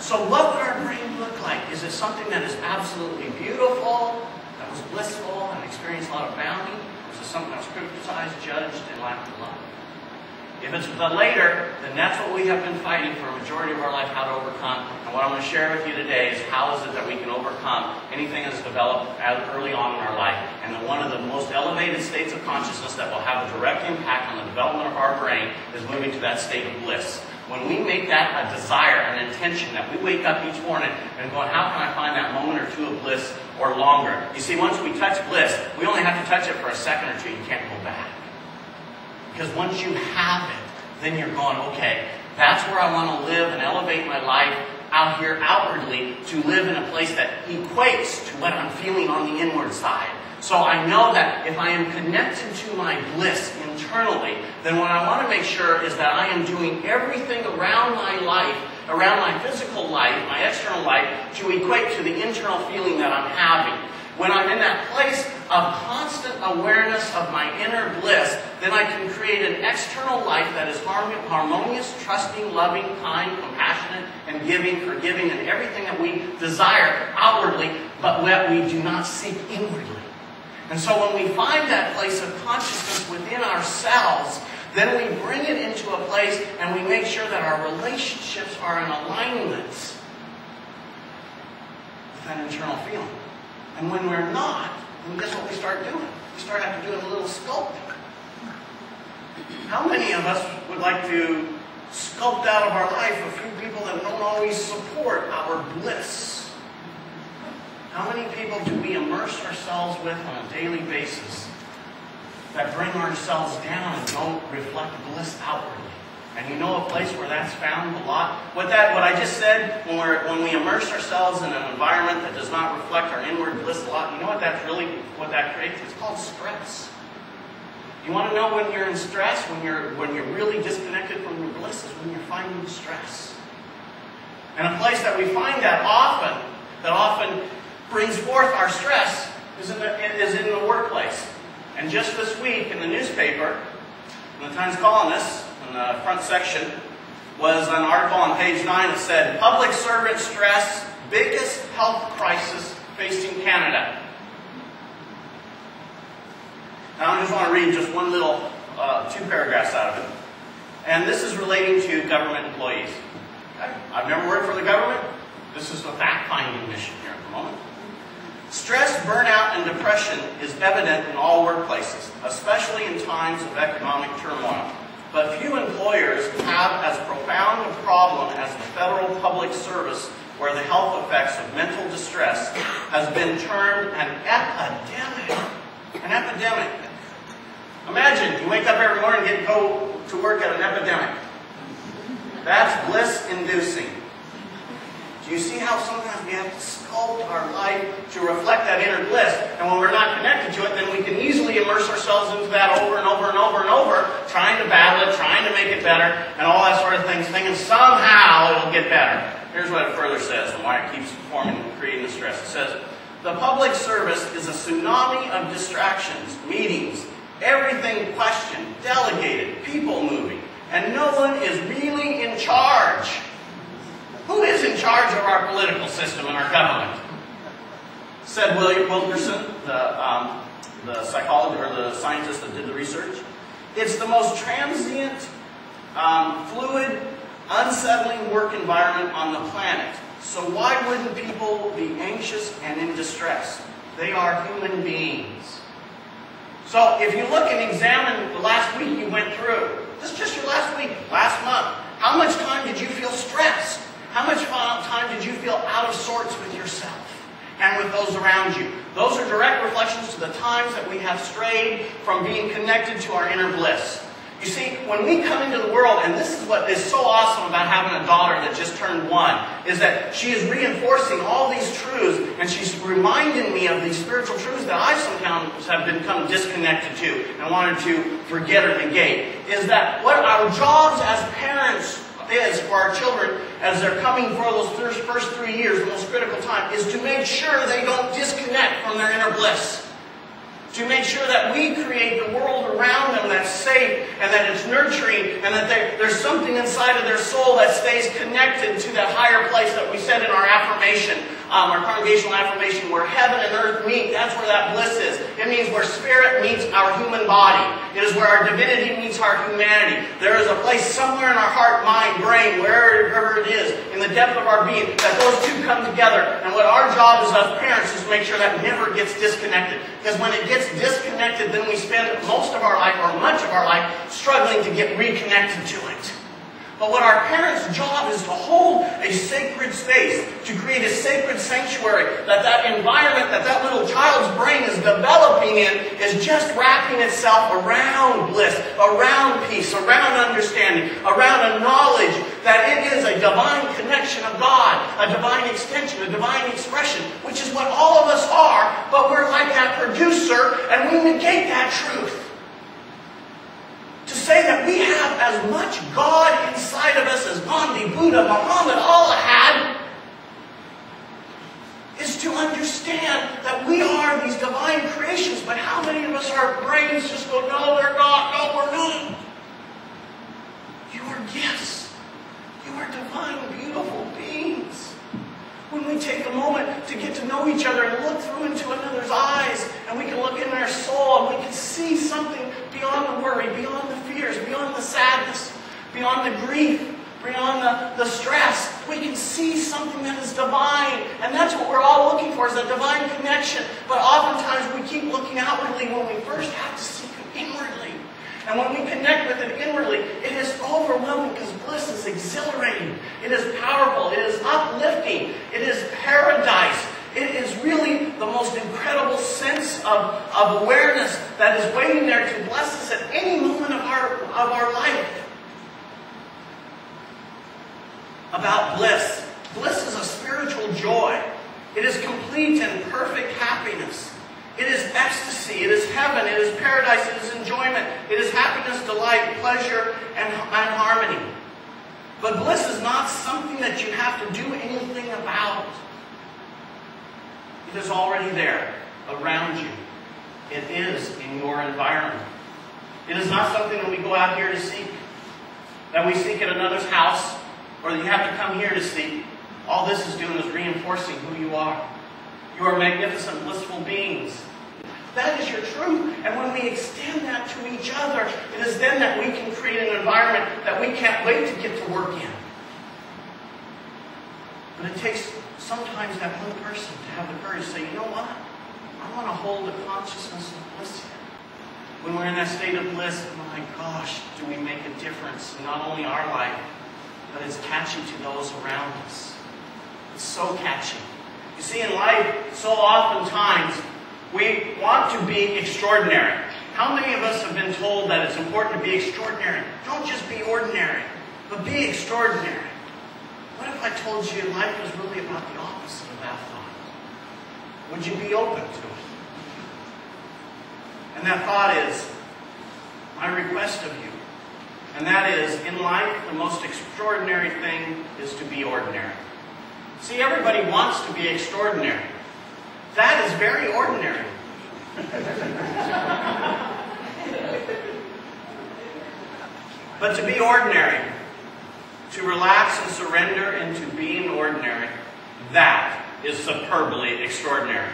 So what would our brain look like? Is it something that is absolutely beautiful, that was blissful, and experienced a lot of bounty? Or is it something that was criticized, judged, and lacked love? If it's the later, then that's what we have been fighting for a majority of our life, how to overcome. And what I'm going to share with you today is how is it that we can overcome anything that's developed early on in our life. And then one of the most elevated states of consciousness that will have a direct impact on the development of our brain is moving to that state of bliss. When we make that a desire, an intention, that we wake up each morning and going, how can I find that moment or two of bliss or longer? You see, once we touch bliss, we only have to touch it for a second or two. You can't go back. Because once you have it, then you're going, okay, that's where I want to live and elevate my life out here outwardly to live in a place that equates to what I'm feeling on the inward side. So I know that if I am connected to my bliss internally, then what I want to make sure is that I am doing everything around my life, around my physical life, my external life, to equate to the internal feeling that I'm having. When I'm in that place of constant awareness of my inner bliss, then I can create an external life that is harmonious, trusting, loving, kind, compassionate, and giving, forgiving, and everything that we desire outwardly, but that we do not seek inwardly. And so when we find that place of consciousness within ourselves, then we bring it into a place and we make sure that our relationships are in alignment with that internal feeling. And when we're not, then guess what we start doing? We start having to do a little sculpting. How many of us would like to sculpt out of our life a few people that don't always support our bliss? How many people do we immerse ourselves with on a daily basis that bring ourselves down and don't reflect bliss outwardly? And you know a place where that's found a lot? What I just said, when we immerse ourselves in an environment that does not reflect our inward bliss a lot, you know what that creates? It's called stress. You want to know when you're in stress, when you're really disconnected from your bliss, is when you're finding stress. And a place that we find that often brings forth our stress is in the workplace. And just this week in the newspaper, in the Times Colonist, in the front section, was an article on page 9 that said, "Public servant stress, biggest health crisis facing Canada." Now I just want to read just one little, 2 paragraphs out of it. And this is relating to government employees. Okay? I've never worked for the government. This is a fact-finding mission here at the moment. Stress, burnout, and depression is evident in all workplaces, especially in times of economic turmoil. But few employers have as profound a problem as the federal public service, where the health effects of mental distress has been termed an epidemic. An epidemic. Imagine you wake up every morning and go to work at an epidemic. That's bliss-inducing. Do you see how sometimes we have to sculpt our life to reflect that inner bliss? And when we're not connected to it, then we can easily immerse ourselves into that over and over and over and over, trying to battle it, trying to make it better, and all that sort of thing, thinking somehow it'll get better. Here's what it further says, and why it keeps forming and creating the stress. It says, "The public service is a tsunami of distractions, meetings, everything questioned, delegated, people moving, and no one is really in charge." Who is in charge of our political system and our government? Said William Wilkerson, the psychologist or the scientist that did the research. It's the most transient, fluid, unsettling work environment on the planet. So why wouldn't people be anxious and in distress? They are human beings. So if you look and examine the last week you went through, this is just your last week, last month, how much time did you feel stressed? How much time did you feel out of sorts with yourself and with those around you? Those are direct reflections to the times that we have strayed from being connected to our inner bliss. You see, when we come into the world, and this is what is so awesome about having a daughter that just turned 1, is that she is reinforcing all these truths, and she's reminding me of these spiritual truths that I sometimes have become disconnected to and wanted to forget or negate, is that what our jobs as parents is for our children as they're coming for those first 3 years, the most critical time, is to make sure they don't disconnect from their inner bliss. To make sure that we create the world around them that's safe and that it's nurturing and that there's something inside of their soul that stays connected to that higher place that we said in our affirmation, our congregational affirmation, where heaven and earth meet. That's where that bliss is. It means where spirit meets our human body. It is where our divinity meets our humanity. There is a place somewhere in our heart, mind, brain, wherever it is, in the depth of our being, that those two come together. And what our job is as parents is to make sure that never gets disconnected. Because when it gets disconnected, then we spend most of our life, or much of our life, struggling to get reconnected to it. But what our parents' job is to hold a sacred space, to create a sacred sanctuary, that environment that that little child's brain is developing in is just wrapping itself around bliss, around peace, around understanding, around a knowledge that it is a divine connection of God, a divine extension, a divine expression, which is what all of us are, but we're like that producer and we negate that truth. To say that we have as much God inside of us as Gandhi, Buddha, Muhammad, Allah had, is to understand that we are these divine creations. But how many of us, our brains just go, no, they're not, no, we're not. You are gifts. You are divine, beautiful beings. When we take a moment to get to know each other and look through into another's eyes, and we can look in their soul, and we can see something beyond the worry, beyond the fears, beyond the sadness, beyond the grief, beyond the stress. We can see something that is divine. And that's what we're all looking for, is a divine connection. But oftentimes we keep looking outwardly when we first have to seek it inwardly. And when we connect with it inwardly, it is overwhelming because bliss is exhilarating. It is powerful. It is uplifting. It is paradise. It is really the most incredible sense of awareness that is waiting there to bless us at any moment of our life. About bliss. Bliss is a spiritual joy. It is complete and perfect happiness. It is ecstasy. It is heaven. It is paradise. It is enjoyment. It is happiness, delight, pleasure, and harmony. But bliss is not something that you have to do anything about. It is already there, around you. It is in your environment. It is not something that we go out here to seek, that we seek at another's house, or that you have to come here to seek. All this is doing is reinforcing who you are. You are magnificent, blissful beings. That is your truth. And when we extend that to each other, it is then that we can create an environment that we can't wait to get to work in. But it takes sometimes that one person to have the courage to say, you know what? I want to hold the consciousness of bliss here. When we're in that state of bliss, my gosh, do we make a difference in not only our life, but it's catchy to those around us. It's so catchy. You see, in life, so oftentimes, we want to be extraordinary. How many of us have been told that it's important to be extraordinary? Don't just be ordinary, but be extraordinary. What if I told you life was really about the opposite of that thought? Would you be open to it? And that thought is my request of you. And that is, in life, the most extraordinary thing is to be ordinary. See, everybody wants to be extraordinary. That is very ordinary. But to be ordinary, to relax and surrender into being ordinary, that is superbly extraordinary.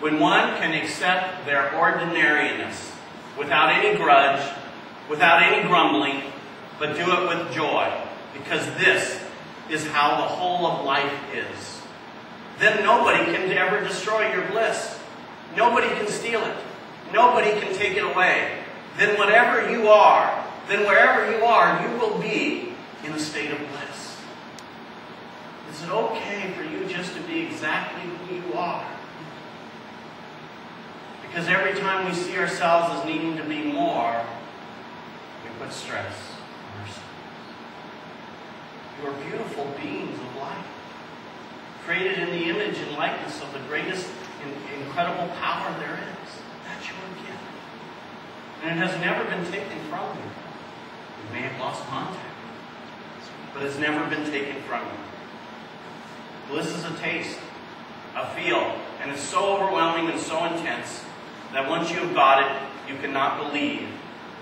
When one can accept their ordinariness without any grudge, without any grumbling, but do it with joy, because this is how the whole of life is. Then nobody can ever destroy your bliss. Nobody can steal it. Nobody can take it away. Then whatever you are, then wherever you are, you will be in a state of bliss. Is it okay for you just to be exactly who you are? Because every time we see ourselves as needing to be more, we put stress on ourselves. You are beautiful beings of light, created in the image and likeness of the greatest and incredible power there is. That's your gift. And it has never been taken from you. You may have lost contact, but it's never been taken from you. Bliss is a taste, a feel, and it's so overwhelming and so intense that once you have got it, you cannot believe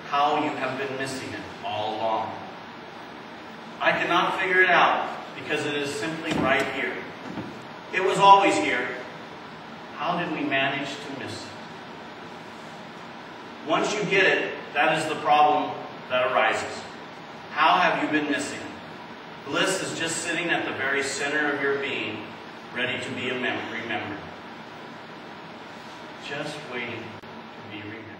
how you have been missing it all along. I cannot figure it out, because it is simply right here. It was always here. How did we manage to miss it? Once you get it, that is the problem that arises. How have you been missing? Bliss is just sitting at the very center of your being, ready to be remembered. Just waiting to be remembered.